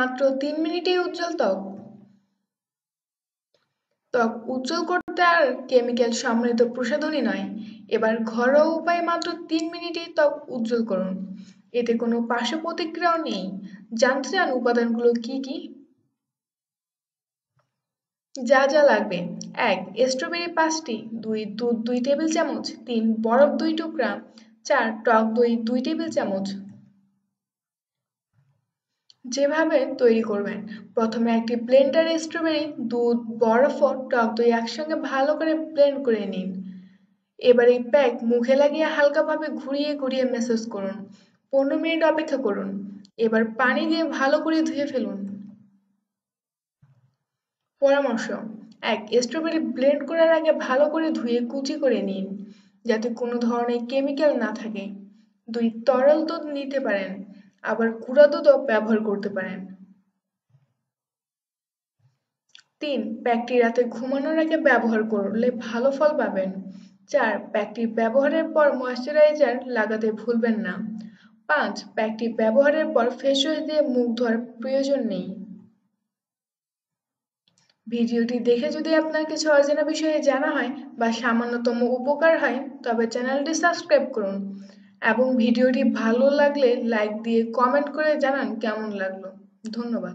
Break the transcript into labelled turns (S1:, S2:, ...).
S1: মাত্র 3 মিনিটেই উজ্জ্বল ত্বক। ত্বক উজ্জ্বল করতে আর কেমিক্যাল সমৃদ্ধ প্রসাধনী নয়, এবার ঘরোয়া উপায়ে মাত্র 3 মিনিটেই ত্বক উজ্জ্বল করুন। এতে কোনো পার্শ্ব প্রতিক্রিয়াও নেই। জানতে চান উপাদানগুলো কি কি? যা যা লাগবে: 1. স্ট্রবেরি 5টি, 2. দুধ 2 টেবিল চামচ, 3. বরফ 2 টুকরা, 4. টক দই 2 টেবিল চামচ। যেভাবে তৈরি করবেন: প্রথমে একটি ব্লেন্ডারে স্ট্রবেরি, দুধ, বরফ ও টক দই একসঙ্গে ভালো করে ব্লেন্ড করে নিন। এবার এই প্যাক মুখে লাগিয়ে হালকাভাবে ঘুরিয়ে ঘুরিয়ে ম্যাসাজ করুন। 15 মিনিট অপেক্ষা করুন। এবার পানি দিয়ে ভালো করে ধুয়ে ফেলুন। পরামর্শ: 1. স্ট্রবেরি ব্লেন্ড করার আগে ভালো করে ধুয়ে কুচি করে নিন, যাতে কোনো ধরনের কেমিক্যাল না থাকে। 2. তরল দুধ নিতে পারেন, আবার গুঁড়া দুধও ব্যবহার করতে পারেন। 3. প্যাকটি রাতে ঘুমানোর আগে ব্যবহার করলে ভালো ফল পাবেন। 4. প্যাকটি ব্যবহারের পর ময়েশ্চারাইজার লাগাতে ভুলবেন না। 5. প্যাকটি ব্যবহারের পর ফেস ওয়াশ দিয়ে মুখ ধোয়ার প্রয়োজন নেই। ভিডিওটি দেখে যদি আপনার কিছু অজানা বিষয়ে জানা হয় বা সামান্যতম উপকার হয়, তবে চ্যানেলটি সাবস্ক্রাইব করুন এবং ভিডিওটি ভালো লাগলে লাইক দিয়ে কমেন্ট করে জানান কেমন লাগলো। ধন্যবাদ।